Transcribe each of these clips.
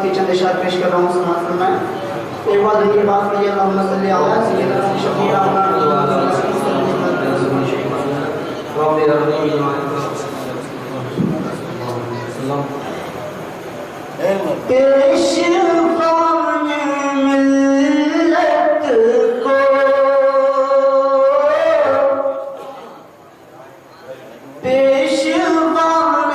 کے چند اشعار پیش کر رہا ہوں، سماعت فرمائیں۔ ایک بات ذکر بات پڑھی، اللہم صلی علی سیدنا شفیع پیشوان ملت کو پیشوان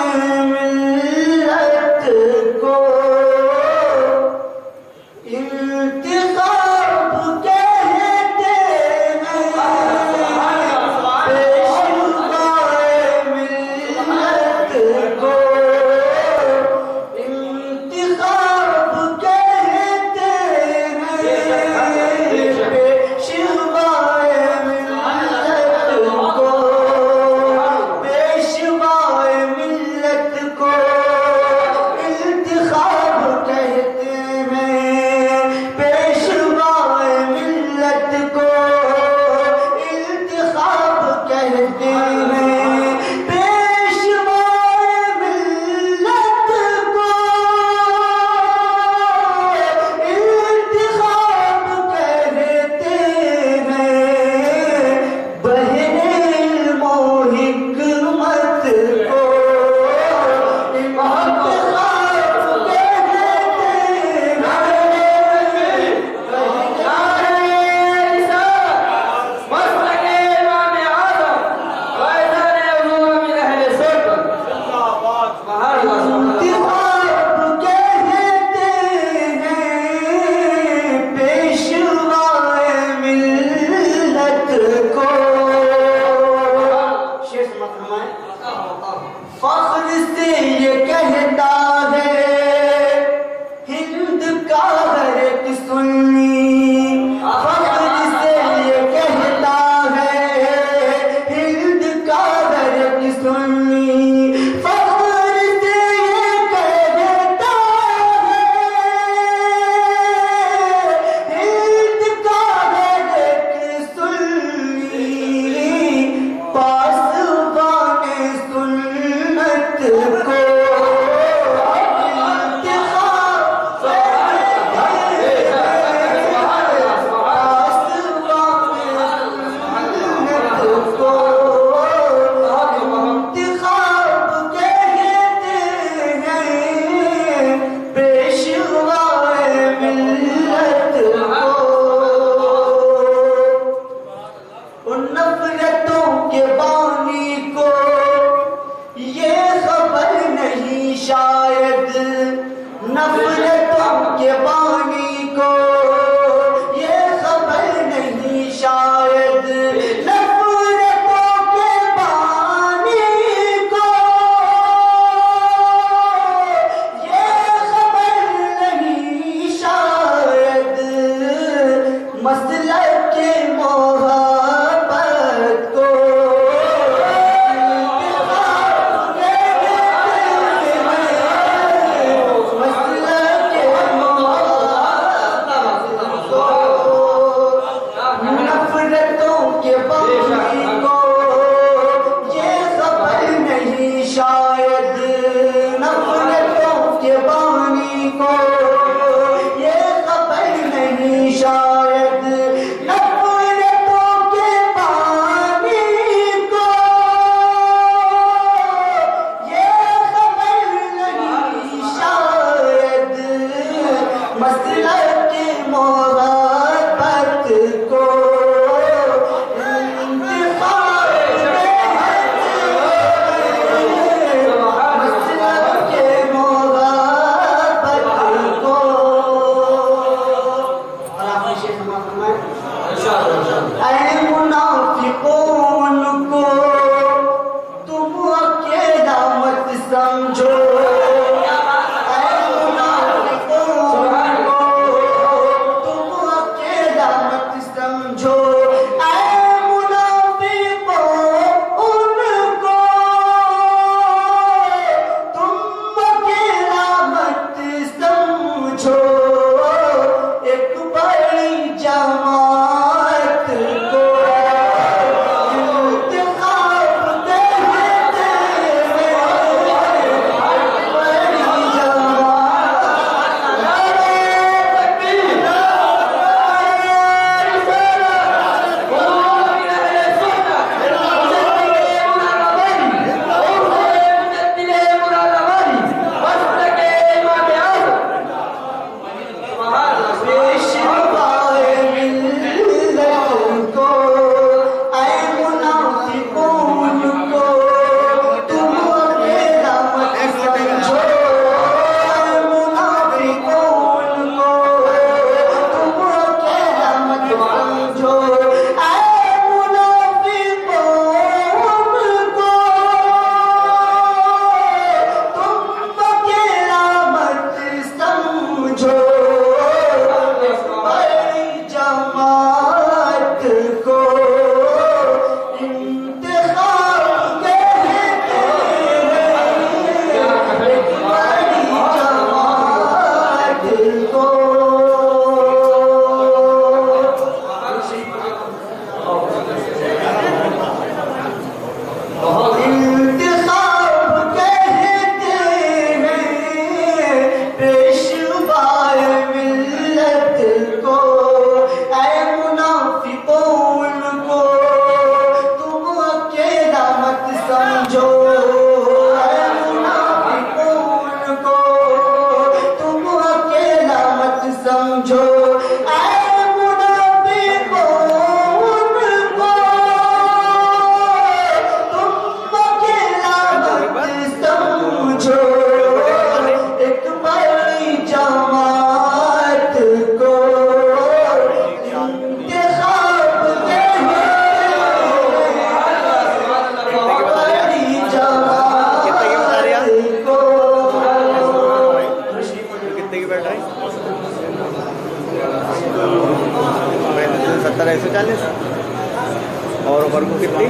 ملت کو انتخاب کہتے ہیں، پیشوان ملت کو فخر سے یہ کہتا ہے ہند کا ہر ایک سنی، فخر سے یہ کہتا ہے ہند کا ہر ایک سنی، فخر سے یہ کہتا ہے ہند کا ہر ایک سنی، پاسبان سنت کو نفرتوں کے بانی کو یہ خبر نہیں شاید، نفرتوں کے بانی کو یہ خبر نہیں شاید، نفرتوں کے بانی کو یہ خبر نہیں شاید، مسلک کے سمجھو اے منافقوں کو تم اکیلا مت سمجھو ایک بڑی جماعت کو انتخاب نہیں بڑی جماعت کو کتنے کی بیٹھ رہے ہیں 70 140 اور اوپر کو کتنی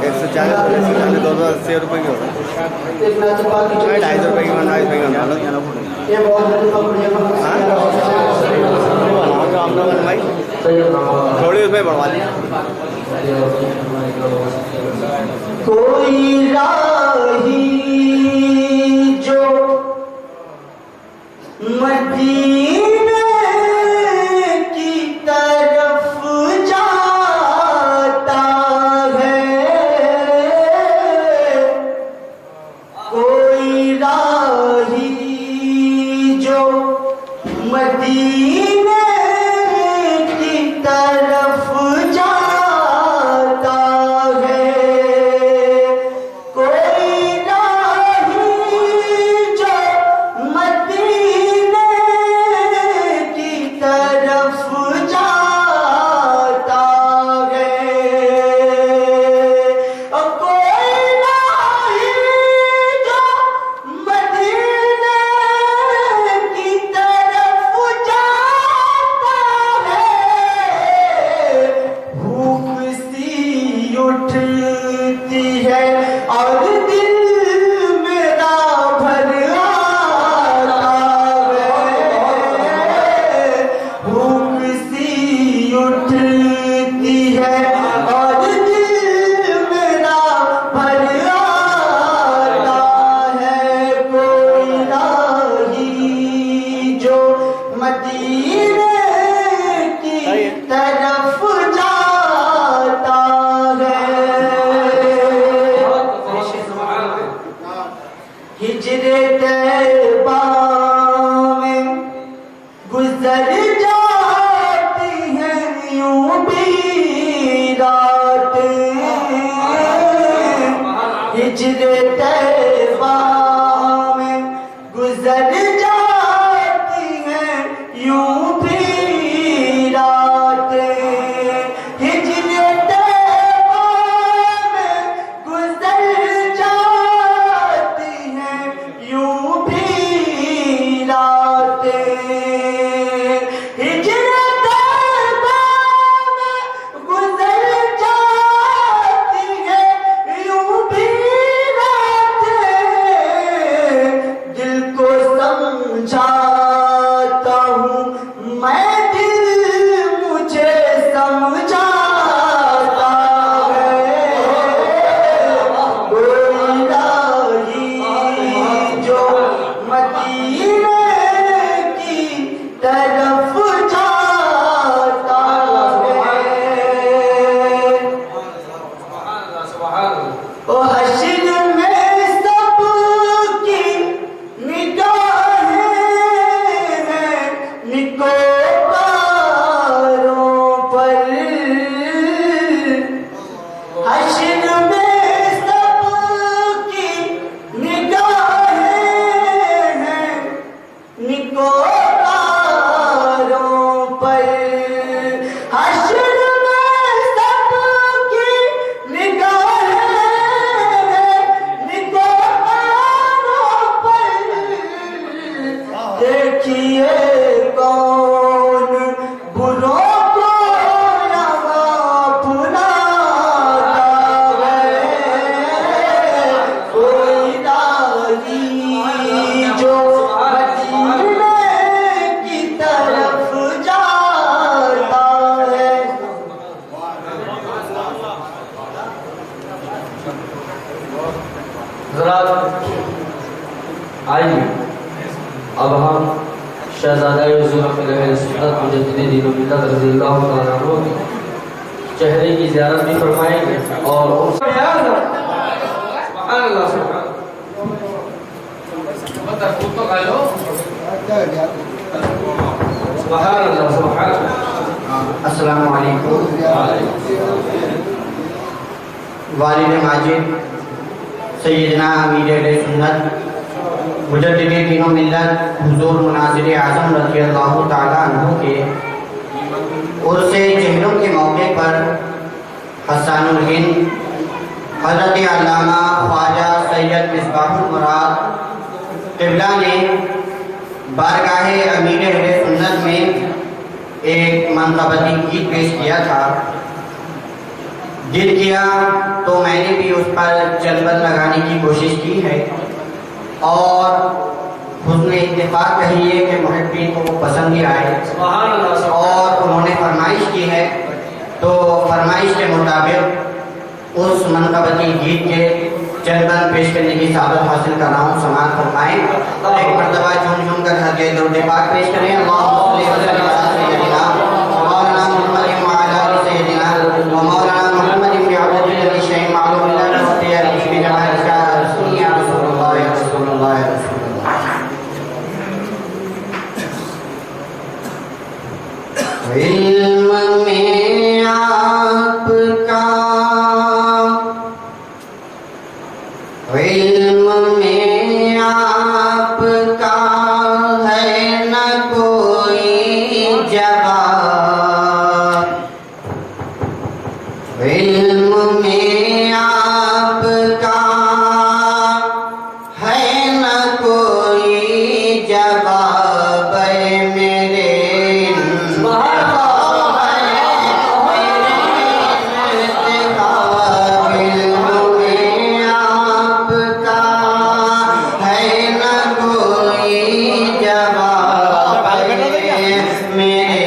140 280 روپئے کی ہوگا 250 روپئے کی 250 روپئے کی یہ بہت بھائی تھوڑی اس میں بڑھوا لیں کوئی راہی جو مدینے کی طرف جاتا ہے کوئی راہی جو مدینے کی طرف جاتا ہے کوئی راہی جو مدینے کی طرف جاتا ہے اور کوئی راہی جو مدینے کی طرف جاتا ہے بھوک سی اٹھتی ہے اور دل میرا بھر آتا ہے بھوک سی اٹھتی ہے اور دل میرا بھر آتا ہے کوئی راہی جو مدینے کی طرف جاتا ہے ہجر طیبہ میں گزر جاتی ہیں یوں بھی راتیں ہجر طیبہ میں گزر جاتی ہیں یوں بھی راتیں ہجر طیبہ میں گزر جاتی ہیں یوں بھی راتیں ہجر طیبہ میں گزر جاتی ہیں یوں بھی راتیں دل کو سمجھاتا ہوں میں دل مجھے سمجھاتا ہے کوئی راہی جو مدینے کی طرف جاتا ہے او حشر میں سب کی نگاہیں ہیں نکوکاروں پر حشر میں سب کی نگاہیں ہیں نکوکاروں پر حشر میں سب کی نگاہیں ہیں نکوکاروں پر دیکھیے کون بروں کو یہاں بلاتا ہے کوئی راہی جو مدینے کی طرف جاتا ہے حضرات آئیے اب ہم شہزادہ یوسف علیہ سنت مجدد دین و ملت رضی اللہ تعالیٰ عنہ کی چہرے کی زیارت بھی فرمائیں گے اور سبحان اللہ سبحان اللہ سبحان اللہ سبحان اللہ. السلام علیکم. والد ماجد سیدنا امیر اہل سنت مجدد دین و ملت حضور مناظر اعظم رضی اللہ تعالیٰ عنہ کے عرس چہروں کے موقع پر حسان الہند حضرت علامہ خواجہ سید مصباح المراد قبلہ نے بارگاہ امیر اہل سنت میں ایک منقبتی گیت پیش کیا تھا. دل کیا تو میں نے بھی اس پر چلبل لگانے کی کوشش کی ہے اور حسن اتفاق کہیے کہ محبین کو وہ پسند ہی آئے سبحان اللہ اور انہوں نے فرمائش کی ہے تو فرمائش کے مطابق اس منقبتی گیت کے چلبل پیش کرنے کی سعادت حاصل کر رہا ہوں. سماعت فرمائیں. ایک مرتبہ جھوم جھوم کر حضرت درود پاک پیش کریں. اللہم صلی وسلم علی سیدنا مولانا محمد وعلی آل سیدنا ومولانا محمد بعبد الذی شیء معلوم اللہ واختیار کی جمال کا رسول یا رسول اللہ یا رسول اللہ یا رسول اللہ. علم میں آپ کا علم میں آپ کا ہے نہ کوئی جواب. علم میں آپ کا ہے نہ کوئی جواب. میرے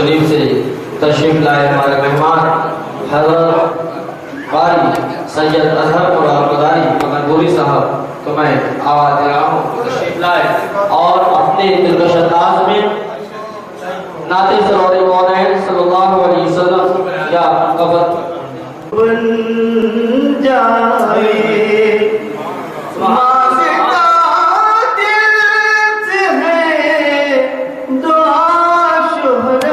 شریف سے تشریف لائے ہمارے مہمان حضرت قاری سید اظہر مراد مداری مغنبوری صاحب کو میں آواز دے رہا ہوں تشریف لائے اور اپنے دلکش انداز میں نعت سرور مولانا صلی اللہ علیہ وسلم یا قبر بن جائے مانگتا دل سے ہے دعا شہرت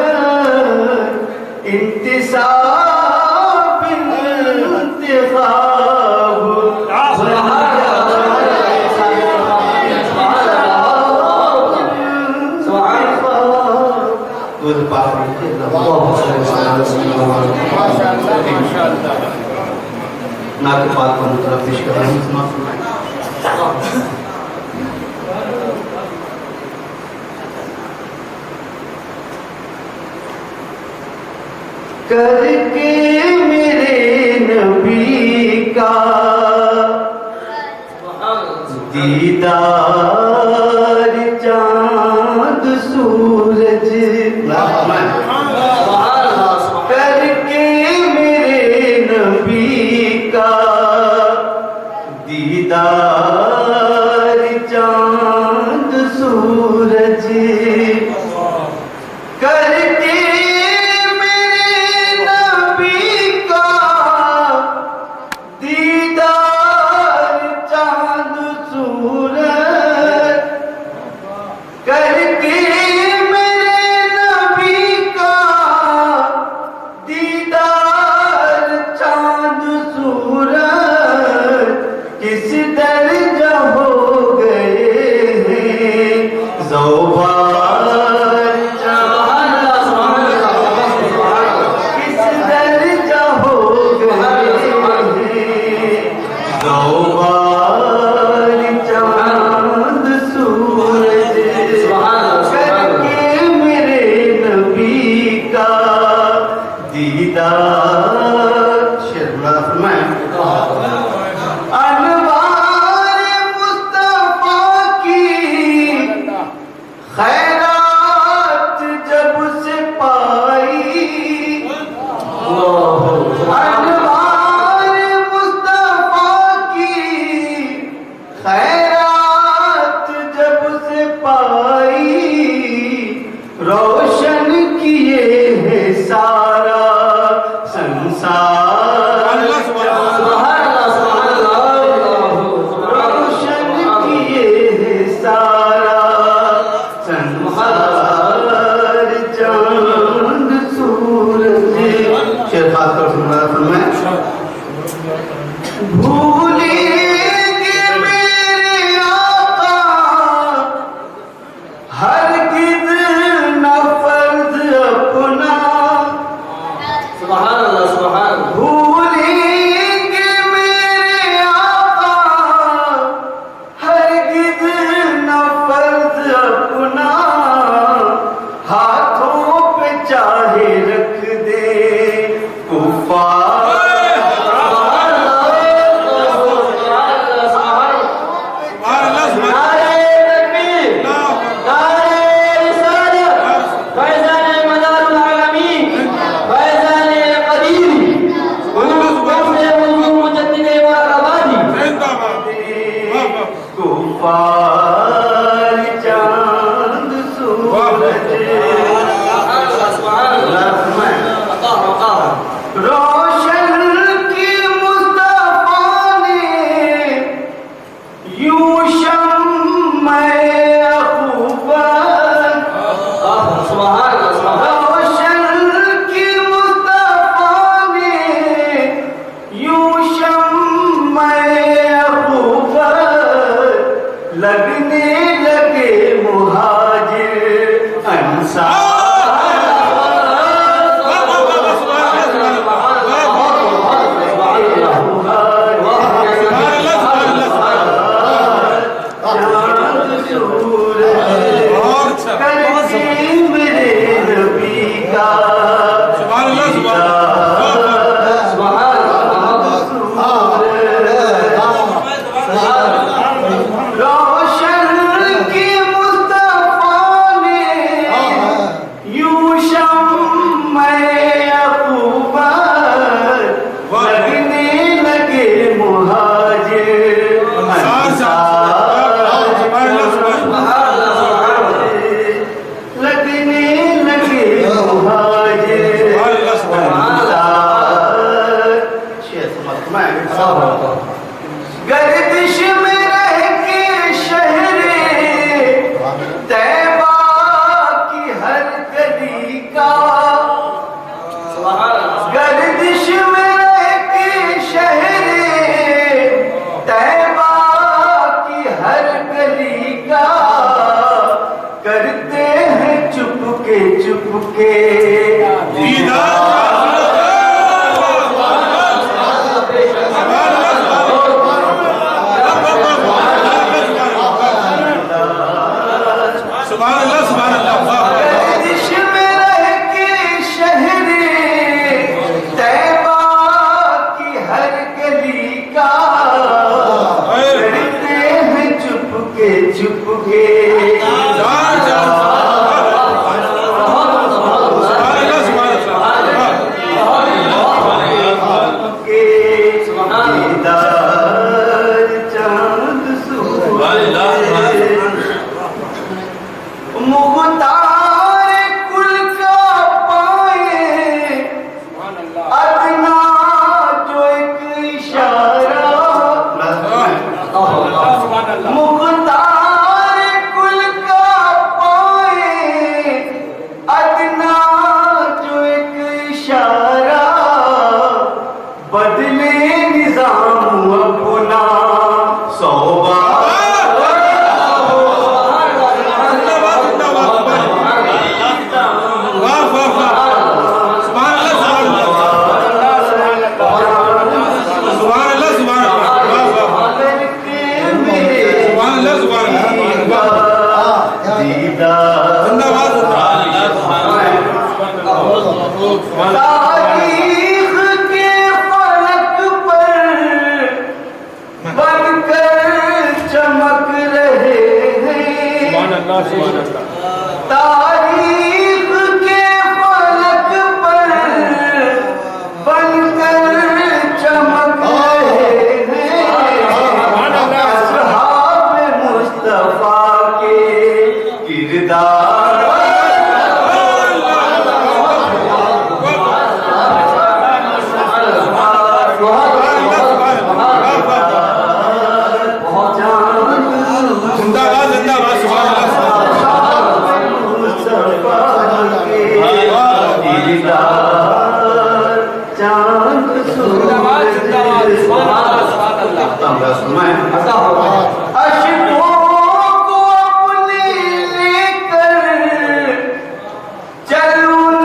انتصاب انتخاب نعت پاک کو مطلب پیش کر رہے ہیں کر کے میرے نبی کا دیدار چاند سورج کر کے میرے نبی کا دیدار چاند سورج کر کے میرے نبی کا دیدار چاند سورج کر کے میرے نبی کا دیدار چاند سورج کس درجہ ہو گئے ہیں زوبار کس درجہ ہو گئے ہیں زوبار چاند سورج کر کے میرے نبی کا دیدار شیر بلند فرمائیں انوار مصطفیٰ کی خیرات جب سے پائی انوار مصطفیٰ کی خیرات جب سے پائی روشن کیے ہیں سارا سنسار روشن کیے ہیں سارا سنسار چاند سورج شیر خاص کر فرمائیں بھولیں گے میرے آقا ہرگز نہ فرض اپنا سبحان اللہ سبحان اللہ بھولیں گے میرے آقا ہرگز نہ فرض اپنا ہاتھوں پہ چاہے رکھ دے کفار کفار چاند سورج روشن کی مصطفیٰ نے یوں شمع اخوبت روشن کی مصطفیٰ نے یوں شمع اخوبت لگنے لگے گردش میں رہ کے شہر طیبہ کی ہر گلی کا گردش میں رہ کے شہر طیبہ کی ہر گلی کا کرتے ہیں چپ کے گردش میں رہ کے شہر طیبہ کی ہر گلی کا کرتے ہیں چپ کے مختار کل کا پائے ادنا جو ایک اشارہ مختار کل کا پائے ادنا جو ایک اشارہ بدلے نظام اپنا صوبہ تاریخ کے فلک پر بن کر چمک رہے ہیں تاریخ کے فلک پر بن کر چمک رہے ہیں اصحاب مصطفیٰ کے کردار اشکوں کو اپنے لے کر چل ان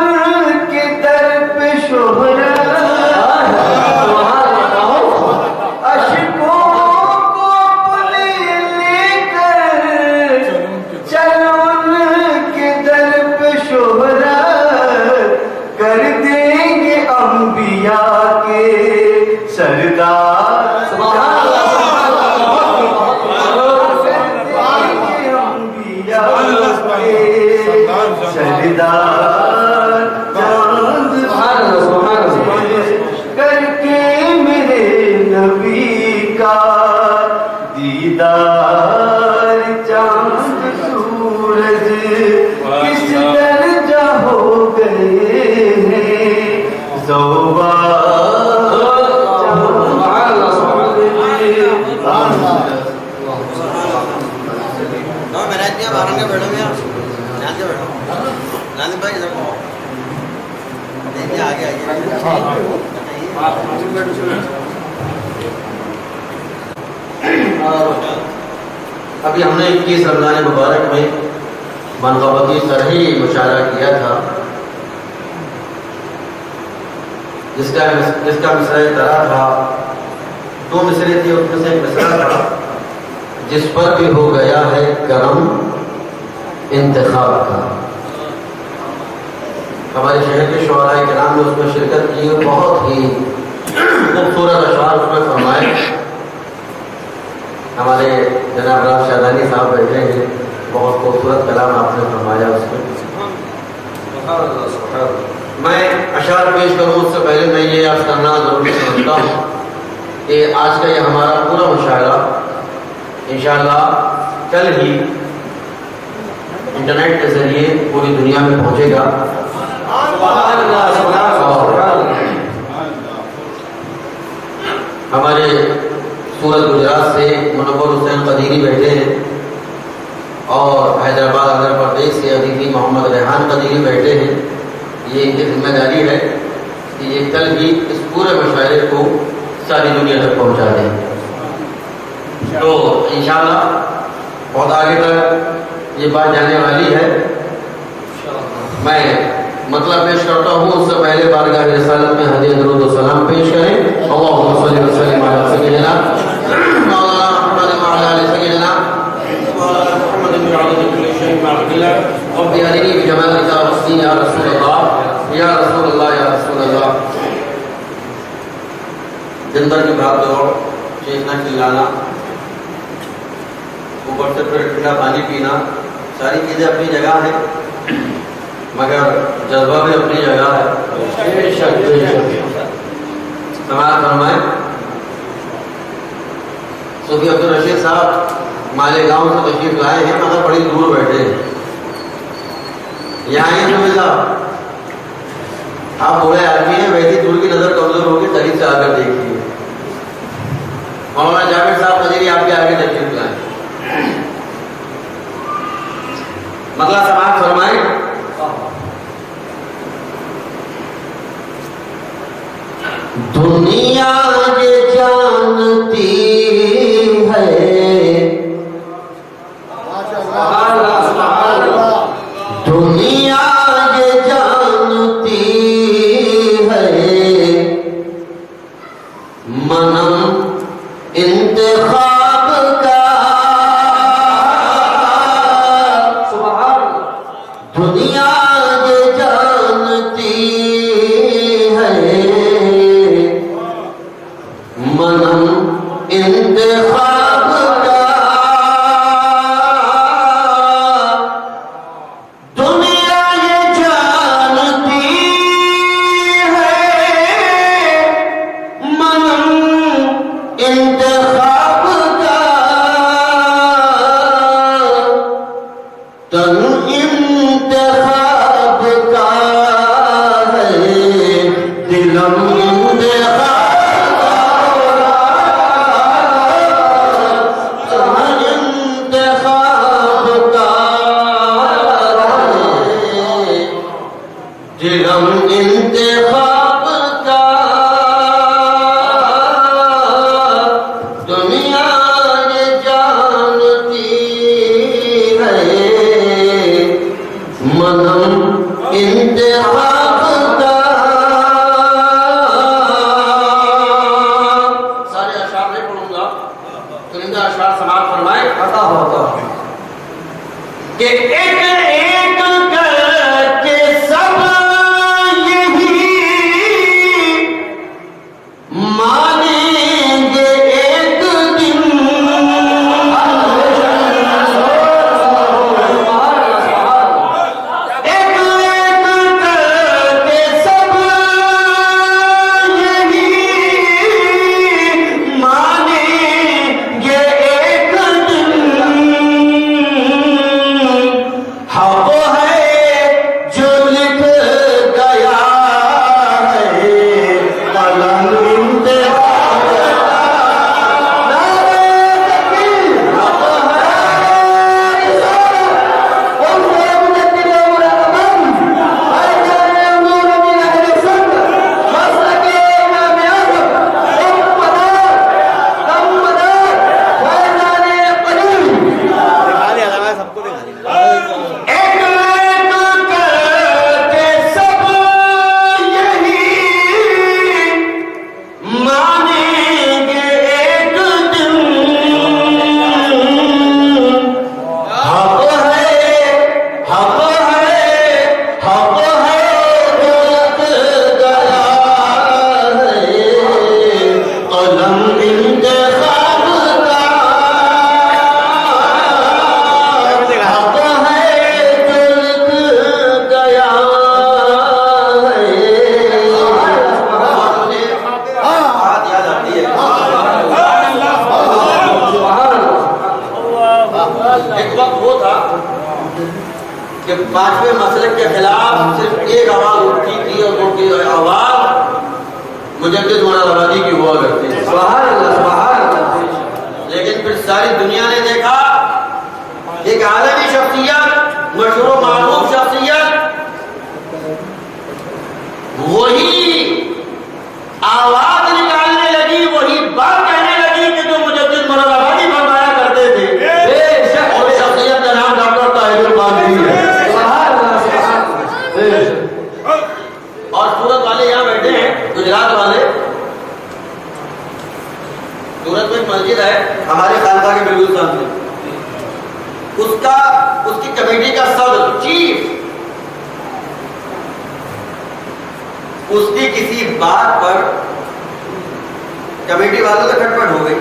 کے در پہ شہرت اشکوں کو اپنے لے کر چل ان کے در پہ شہرت کر دیں گے انبیاء کے سردار سردار چاند کر کے میرے نبی کا دیدار چاند سورج کس درجہ ہو گئے ہیں ابھی ہم نے 21 رمضان مبارک میں منقبتی طرحی مشاعرہ کیا تھا، جس کا مصرع طرح تھا، 2 مصرے تھے، اس میں سے ایک مصرع تھا جس پر بھی ہو گیا ہے کرم انتخاب کا۔ ہمارے شہر کے شعراء کرام نے اس میں شرکت کی اور بہت ہی خوبصورت اشعار اس میں فرمائے۔ ہمارے جناب راز شادانی صاحب بیٹھے ہیں، بہت خوبصورت کلام آپ نے فرمایا اس میں۔ میں اشعار پیش کروں اس سے پہلے میں یہ عرض کرنا ضروری سمجھتا ہوں کہ آج کا یہ ہمارا پورا مشاعرہ انشاءاللہ کل ہی انٹرنیٹ کے ذریعے پوری دنیا میں پہنچے گا. ہمارے سورت گجرات سے منور حسین قدیری بیٹھے ہیں اور حیدرآباد آندھرا پردیش سے ادیبی محمد ریحان قدیری بیٹھے ہیں. یہ ان کی ذمہ داری ہے کہ یہ کل ہی اس پورے مشاعرے کو ساری دنیا تک پہنچا دیں. تو انشاءاللہ بہت آگے تک یہ بات جانے والی ہے. میں مطلب پیش کرتا ہوں، اس سے پہلے بارگاہ رسالت میں ہدیہ درود و سلام پیش کریں. اللہم صلی وسلم علی سیدنا مولانا محمد وعلی آل سیدنا مولانا محمد بن عبد كل شيء معبد رب ارني بجمالك وحسني یا رسول اللہ یا رسول اللہ یا رسول اللہ. دن بھر کی بات دوڑ، چیخنا چلانا، اوپر سے پھر ٹھنڈا پانی پینا، ساری چیزیں اپنی جگہ ہیں مگر جذبہ بھی اپنی جگہ ہے. سماعت فرمائیں. صوفی عبدالرشید صاحب مالیگاؤں سے تشریف لائے ہیں مگر بڑی دور بیٹھے ہیں. یہاں ہی صوفی صاحب آپ بوڑھے آدمی ہیں، ویسی دور کی نظر کمزور ہوگی، قریب سے آ کر دیکھیے. مولانا جابر صاحب قدیری آپ کے آگے تشریف لائیں. مطلب سماعت فرمائیں. دنیا یہ جانتی ہے، دنیا یہ جانتی ہے، منم انتخاب کا، دنیا یہ جانتی ہے، منم انتخاب کا، دنیا یہ جانتی ہے، منم انتخاب کا، تن انتخاب کا ہے، دلم انتخاب انتخاب کا، دنیا یہ جانتی ہے، منم انتخاب کا. سارے اشعار نہیں پڑھوں گا، چنندہ اشعار سماعت فرمائے. عطا ہوتا کہ ایک ایک کر کے سب مانیں گے ایک دن، ایک ایک کر کے سب یہی مانیں گے ایک دن. حق ہے جو لکھ گیا ہے قلم کہ پانچویں مسلک کے خلاف صرف ایک آواز اٹھتی تھی اور ان کی آواز مجدد مولانا آبادی کی ہوا کرتی تھی. سبحان اللہ سبحان اللہ. لیکن پھر ساری دنیا نے دیکھا ایک عالمی شخصیت، مشہور و معروف شخصیت، وہی آواز نکالنے لگی، وہی بات کہنے لگی کہ جو مجدد مولانا آبادی فرمایا کرتے تھے. بے شک اور شخصیت کا نام ڈاکٹر طاہر القادری ہے. سبحان اللہ سبحان اللہ. بے شک. اور سورت والے یہاں بیٹھے ہیں، گجرات والے. سورت میں ایک مسجد ہے ہمارے خانقاہ کے بالکل سامنے. اس کی کمیٹی کا صدر چیف، اس کی کسی بات پر کمیٹی والوں سے کھٹپٹ ہو گئی.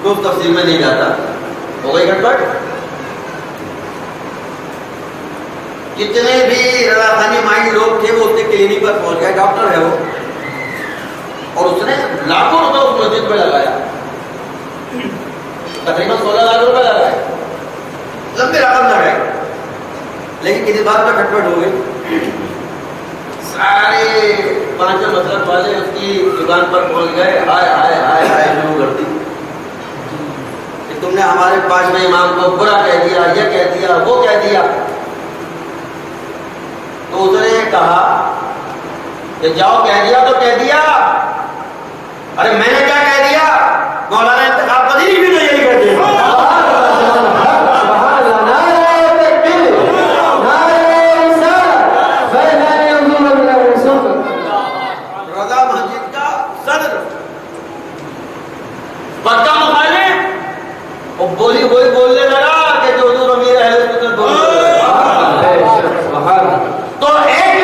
تو اس تفصیل میں نہیں جاتا، ہو گئی کھٹپٹ. جتنے بھی رضاخانی مائنڈ لوگ تھے وہ اس کے کلینک پر پہنچ گئے. ڈاکٹر ہے وہ، اور اس نے لاکھوں روپے اس مسجد پہ لگایا، تقریباً 16 لاکھ روپے لگائے، لمبی رقم لگائی. لیکن کسی بات پر کھٹپٹ ہو گئی. سارے پانچوں مسلک والے اس کی دکان پر پہنچ گئے. ہائے ہائے ہائے ہائے شروع کر دی کہ تم نے ہمارے پانچویں امام کو برا کہہ دیا، یہ کہہ دیا، وہ کہہ دیا. تو اس نے کہا کہ جاؤ، کہہ دیا تو کہہ دیا. ارے میں نے کیا کہہ دیا؟ مولانا انتخاب قدیری بھی تو یہی کہتے ہیں. رضا مسجد کا صدر پکا مخالف، وہ بولی وہی بولنے لگا کہ جو حضور امیر اہل سنت بولتے ہیں. تو ایک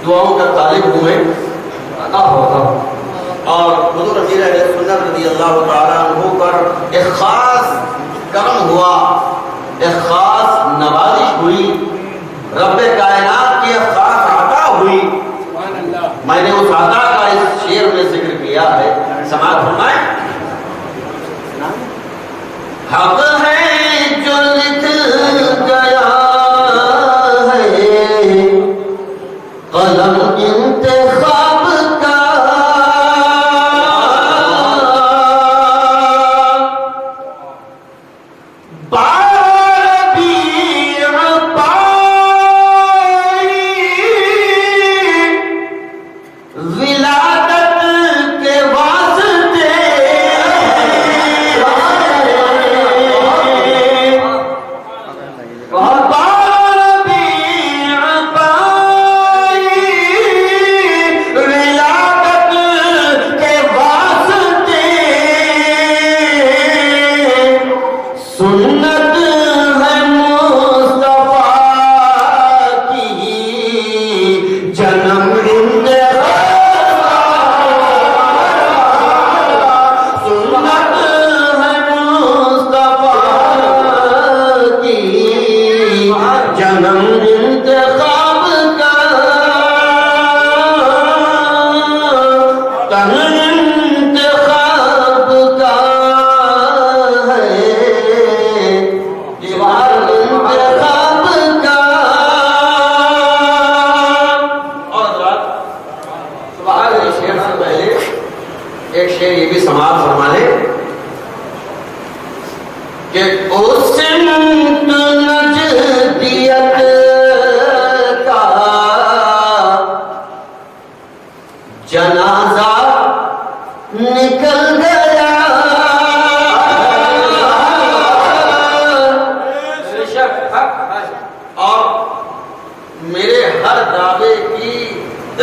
دعاؤں کا طالب ہوئے اور حضور امیر اہل سنت رضی اللہ تعالیٰ عنہ پر ایک خاص کرم ہوا، ایک خاص نوازش ہوئی، رب کائنات کی ایک خاص عطا ہوئی. میں نے اس عطا کا اس شعر میں ذکر کیا ہے، سماعت فرمائیں. حق ہے جو لکھ گیا ہے قلم انتخاب کا،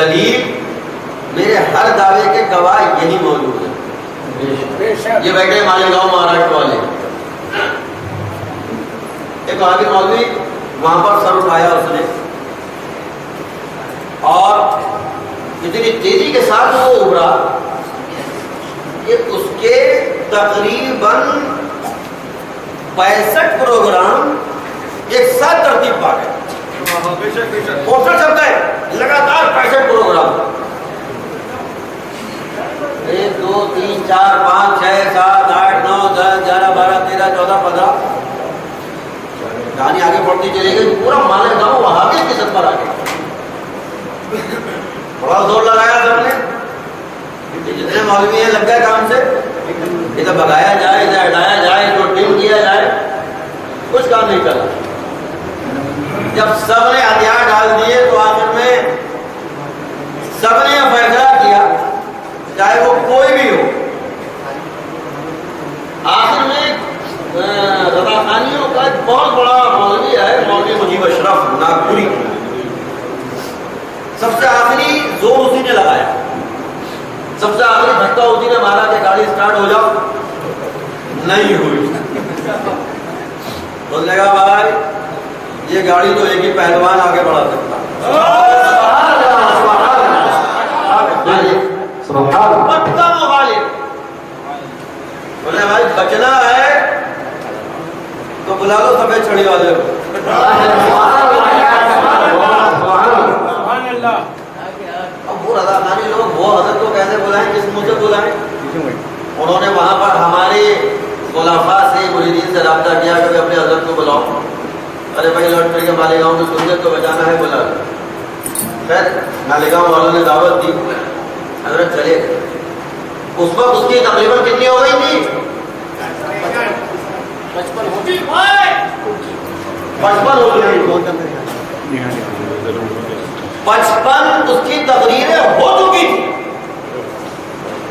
دلیل میرے ہر دعوے کے گواہ یہی موجود ہے. یہ بیٹھے مالیگاؤں مہاراشٹر والے, ایک وہاں کے مولوی وہاں پر سر اٹھایا اس نے, اور اتنی تیزی کے ساتھ وہ ابھرا کہ اس کے تقریباً 65 پروگرام ایک ساتھ ترتیب پا گئے. پوسٹر چلتا ہے لگاتار 65 پروگرام, 1 2 3 4 5 6 7 8 9 10 11 12 13 14 15 کہانی آگے بڑھتی چلی گئی. پورا مالیگاؤں وہاں بھی قسم پر آ گیا. بڑا زور لگایا سب نے, جتنے مولوی ہیں لگ گئے کام سے, ادھر بگایا جائے ادھر ہٹایا جائے تو ٹیم کیا جائے, کچھ کام نہیں چلا. جب سب نے ہتھیار ڈال دیے تو آخر میں سب نے یہ فیصلہ کیا چاہے وہ کوئی بھی ہو, آخر میں رضا خانیوں کا ایک بہت بڑا مولوی ہے, مولوی مجیب اشرف ناگپوری, سب سے آخری زور اسی نے لگایا, سب سے آخری دھکا اسی نے مارا کہ گاڑی سٹارٹ ہو جاؤ, نہیں ہوئی. بولنے کا بھائی یہ گاڑی تو ایک ہی پہلوان آگے بڑھا سکتا, پکا مخالف. بولے بھائی بچنا ہے تو بلا لو سفید چھڑی والے کو. اب وہ رضا خانی لوگ وہ حضرت کو کیسے بلائیں, کس منہ سے بلائیں؟ انہوں نے وہاں پر ہمارے خلافاء سے مریدین سے رابطہ کیا کہ اپنے حضرت کو بلاؤ. ارے بھائی لوٹ پھر کے مالیگاؤں میں سنت کو بچانا ہے, بلا. خیر مالیگاؤں والوں نے دعوت دی, حضرت چلے. اس وقت اس کی تقریباً کتنی ہو گئی تھی؟ 55 ہو گئی. 55 اس کی تقریریں ہو چکی تھی.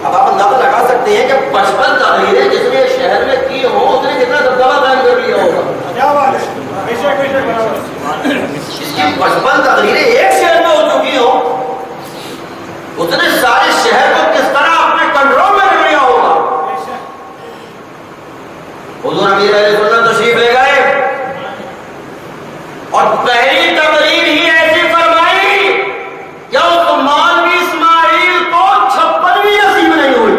اب آپ اندازہ لگا سکتے ہیں کہ 55 تقریریں جس نے شہر میں کی ہوں اس نے کتنا دبدبہ قائم کر لیا ہوگا. اس کی 55 تقریریں ایک شہر میں ہو چکی ہوں, اس نے سارے شہر کو کس طرح اپنے کنٹرول میں رکھ لیا ہوگا. حضور امیر اہل سنت تشریف لے گئے اور پہلی تقریر ہی ایسی فرمائی کہ اس مولوی اسماعیل کو 56ویں نصیب نہیں ہوئی.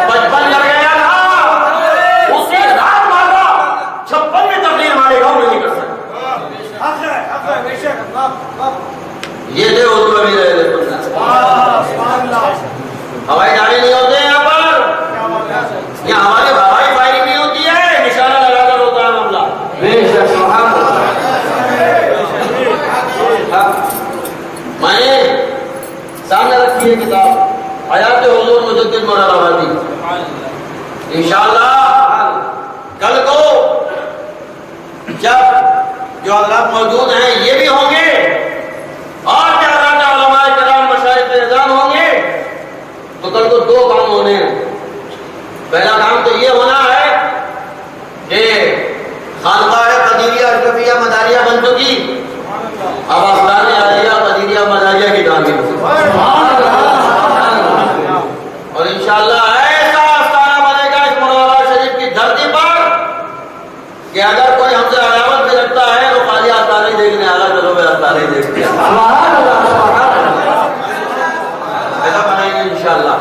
55 کر گیا تھا, اسی رات مارا 56ویں تقریر ہمارے گاؤں میں نہیں کر سکتا. یہ تھے حضور امیر اہل سنت. ہوائی جہاز نہیں ہوتے یہاں پر, یہاں ہمارے ہوائی فائرنگ نہیں ہوتی ہے, نشانہ لگا کر ہوتا ہے معاملہ. میں نے سامنے رکھی ہے کتاب حیات حضور مجدد مراد آبادی. انشاءاللہ کل کو جب جو حضرات موجود ہیں یہ بھی ہوں گے اور حضرات علماء کرام مشائخ اعظام ہوں گے, تو کل کو 2 کام ہونے ہیں. پہلا کام تو یہ ہونا ہے کہ خانقاہ قدیریہ اشرفیہ مداریہ بن چکی, اب آستانِ عالیہ قدیریہ مداریہ کی تعمیر. اور انشاءاللہ ایسا آستانہ بنے گا اس منورہ شریف کی دھرتی پر کہ اگر کوئی ہم سے عداوت میں رکھتا ہے تو خالی آستانے دیکھنے آگا, چلو میں آستانے دیکھتے ہیں. ایسا بنائیں گے انشاءاللہ.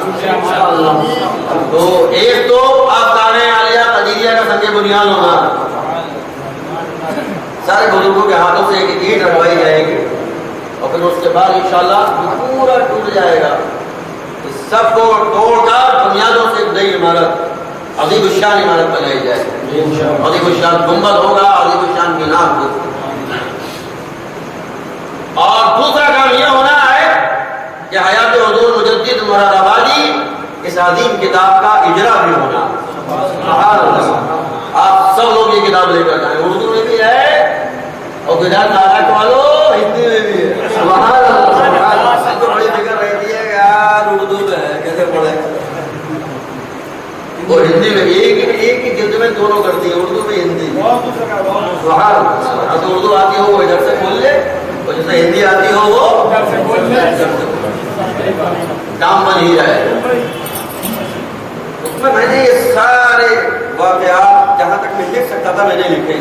تو ایک تو آستانِ عالیہ قدیریہ کا سنگ بنیاد ہونا, سارے بزرگوں کے ہاتھوں سے ایک اینٹ رکھوائی جائے گی, اور پھر اس کے بعد انشاءاللہ پورا ٹوٹ جائے گا. سب کو توڑ کر بنیادوں سے ایک نئی عمارت عظیم الشان عمارت بنائی جائے گی. عظیم الشان گنبد ہوگا, عظیم الشان مینار ہوگا. اور دوسرا کام یہ ہونا ہے کہ حیات حضور مجدد مراد آبادی اس عظیم کتاب کا اجرا بھی ہونا. آپ سب لوگ یہ کتاب لے کر جائیں, اردو میں بھی ہے اور گجرات مہاراشٹر والوں ہندی میں بھی ہے. سب کو بڑی فکر رہتی ہے کہ یار اردو میں ہے کیسے پڑھے, اور ہندی میں ایک ہی جلد میں دونوں کرتی ہے, اردو میں ہندی. تو اردو آتی ہو وہ ادھر سے کھول لے, اور جیسے ہندی جلدی آتی ہو وہ کام بن ہی جائے. اس میں نے یہ سارے واقعات جہاں تک میں لکھ سکتا تھا میں نے لکھے.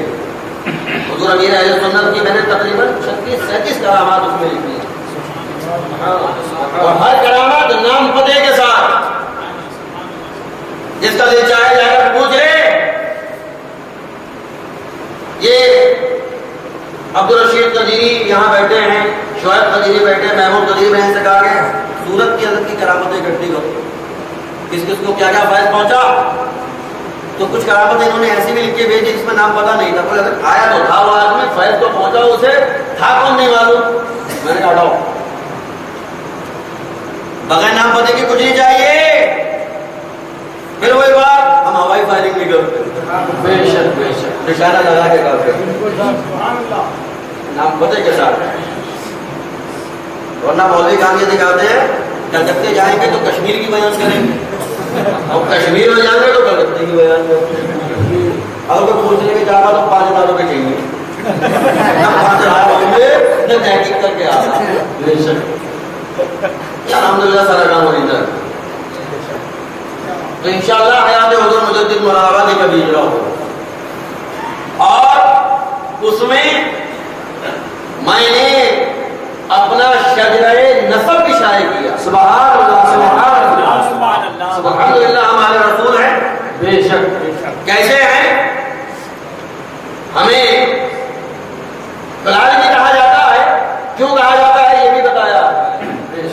حضور امیر اہل سنت کی میں نے تقریباً 36-37 کرامات اس میں لکھی ہیں، اور ہر کرامات نام پتے کے ساتھ. جس کا دل چاہے جا کر پوچھے. یہ عبدالرشید قدیری یہاں بیٹھے ہیں، شعیب قدیری بیٹھے، محمود قدیری میں سے کہا کہ سورت کی حضرت کی کرامتیں اکٹھی کرو، کس کس کو کیا کیا فائد پہنچا. تو کچھ کرامتیں انہوں نے ایسی بھی لکھ کے بھیجی جس میں نام پتہ نہیں تھا. کوئی اگر آیا تو تھا وہ آدمی، فائد تو پہنچا اسے، تھا کون نہیں معلوم. میں نے کہا ہٹاؤ، بغیر نام پتے کی کچھ نہیں چاہیے. پھر وہی بات ہم ہوائی فائرنگ بھی کرتے ہیں، بے شک بے شک، نشانہ لگا کے کرتے ہیں نام پتے کے ساتھ. ورنہ مولوی کام یہ دکھاتے ہیں کلکتے جائیں گے تو کشمیر کی بیان کریں گے، اور کشمیر میں جائیں گے تو کلکتے کی بیان کریں گے. اگر کوئی پوچھنے کے جانا تو 5,000 روپے چاہیے، نہ 5,000 ہوں گے نہ تحقیق کر کے آنا. بے شک. الحمدللہ سارا کام ہو رہا ہے. تو انشاءاللہ حیات حضور مجدد مولانا آبادی کا بھی اجرا ہوگا. اور اس میں میں نے اپنا شجرہ نسب بھی شائع کیا. سبحان اللہ سبحان اللہ الحمدللہ ہمارے رسول ہیں. بے شک. کیسے ہیں؟ ہمیں بلال بھی کہا جاتا ہے، کیوں کہا جاتا ہے یہ بھی بتایا.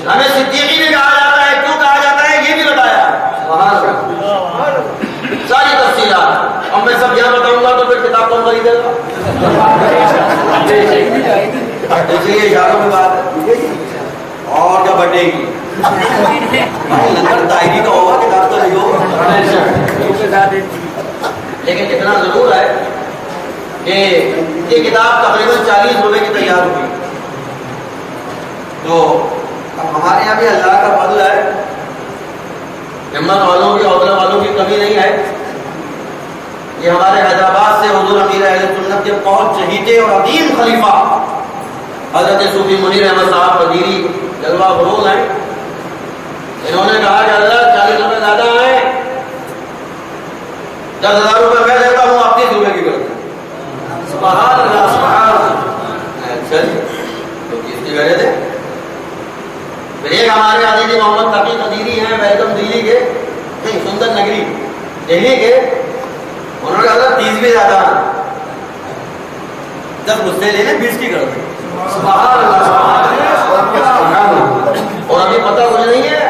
ہمیں صدیقی بھی کہا جاتا ہے، کیوں کہا جاتا ہے یہ بھی بتایا. ساری تفصیلات اب میں سب یہاں بتاؤں گا تو پھر کتاب کون خریدے گا. اس لیے اشاروں میں بات ہے اور کیا بٹے گی. لنگر تائیدی کا ہوگا، کتاب تو نہیں ہوگا. لیکن اتنا ضرور ہے کہ یہ کتاب تقریباً 40 روپے کی تیار ہوئی. تو اب ہمارے یہاں بھی اللہ کا فضل ہے، ہمت والوں کی، حوصلہ والوں کی کمی نہیں ہے. یہ ہمارے حیدرآباد سے حضور امیر اہل سنت کے بہت چہیتے اور عظیم خلیفہ حضرت صوفی منیر احمد صاحب قدیری جلوہ فروز ہیں. انہوں نے کہا کہ اللہ 40 روپے زیادہ ہیں، 10,000 روپے میں دیتا ہوں، آپ 30 روپے کی کرتے ہیں. سبحان اللہ سبحان اللہ. اچھا جی، تو کس کی وجہ سے؟ پھر ایک ہمارے عزیز محمد تقی قدیری ہیں، ویلکم دلی کے، نہیں سندر نگری دہلی کے. انہوں نے کہا 30 بھی زیادہ، 10 مجھ سے لینے 20 کی کر دیں. سبحان اللہ سبحان اللہ. اور ابھی پتہ کچھ نہیں ہے.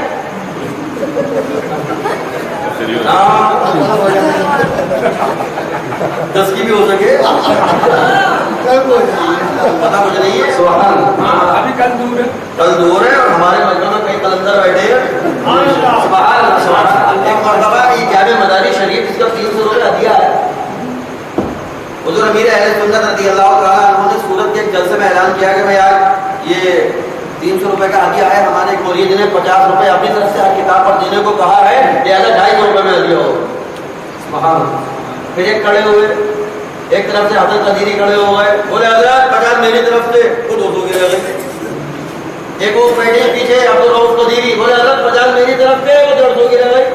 دس کی بھی ہو سکے، پتہ کچھ نہیں ہے. سبحان اللہ. ابھی کل دور ہے، کل دور ہے اور ہمارے ملک میں کئی قلندر بیٹھے ہیں. سبحان اللہ سبحان اللہ. ایک مرتبہ یہ جامع مداری شریف اس کا 300 روپے ہدیہ ہے. حضور امیر اہل سنت رضی اللہ تعالیٰ عنہ نے سورت کے ایک جلسے میں اعلان کیا کہ بھائی آج یہ 300 روپے کا ہدیہ ہے. ہمارے ایک مرید نے 50 روپے اپنی طرف سے ہر کتاب پر دینے کو کہا ہے، لہٰذا 250 روپے میں ہدیہ ہو. سبحان اللہ. پھر ایک کھڑے ہوئے، ایک طرف سے حضرت قدیری کھڑے ہو گئے، بولے حضرت 50 میری طرف سے، وہ 200 کے رہ گئے. ایک وہ بیٹھے پیچھے عبدالرؤف قدیری، بولے حضرت 50 میری طرف سے، وہ 150 کی رہ گئی.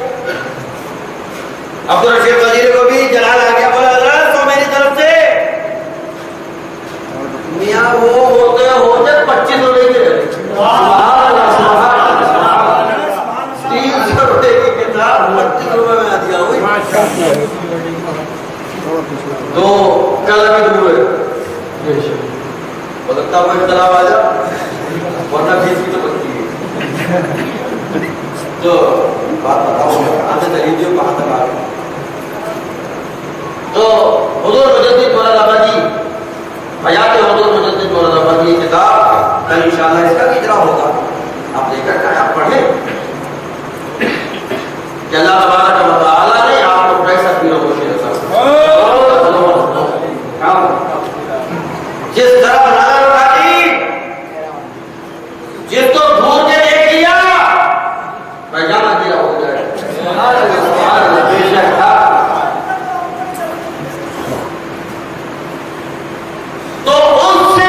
عبدالرشید قدیری کو بھی جلال آ گیا، بولے حضرت 100 میری طرف سے. میاں وہ ہوتے ہوتے 25 روپے کی رہ گئی. سبحان اللہ سبحان اللہ. 300 روپے کی کتاب 25 روپے میں ہدیہ ہوئی. تو کل ابھی دور ہے، بے شک. ہو سکتا ہے کوئی اختلاف آ جا، ورنہ 20 کی تو بچتی ہے. تو بات بتاؤ کہاں سے چلی جو کہاں تک آ گئی. تو حضور مجدد مولانا آبادی، حیات حضور مجدد مولانا آبادی کتاب کل انشاءاللہ اس کا اجرا ہوگا. آپ لے کر آپ پڑھیں کہ اللہ تبارک و تعالیٰ نے آپ کو کیسا پیرو کو شیر جس طرح نظر اٹھاتی، جس کو دور کے دیکھ لیا پیجامہ گیلا ہو جائے. تو ان سے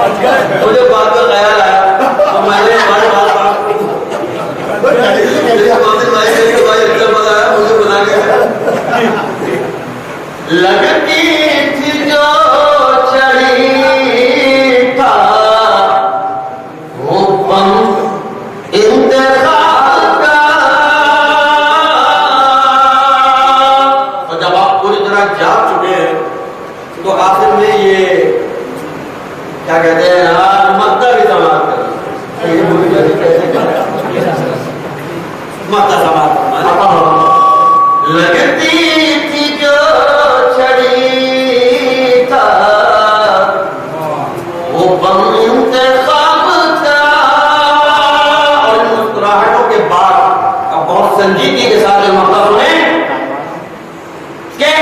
مجھے بات کا خیال آیا تو میں نے بات مجھے بنا کے لگتی تھی جو چڑھی تھا وہ پم انتخاب کا، اور جب آپ پوری طرح جاگ چکے ہیں تو آخر میں یہ کیا کہتے ہیں مدہ بھی سماعت کریں، مدہ سماعت لگتی تھی جو چھڑی تھا وہ بم انتخاب کا، اور ان مسکراہٹوں کے بعد اب بہت سنجیدگی کے ساتھ یہ مقطع سنیں کہ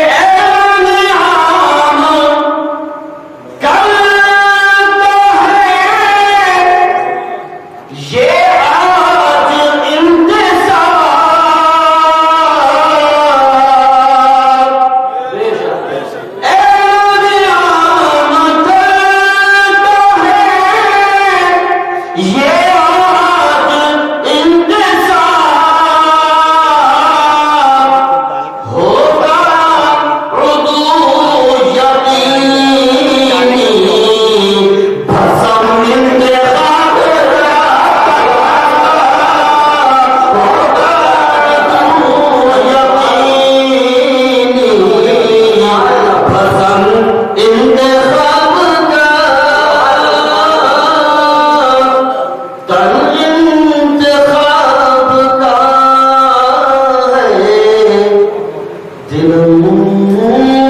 دل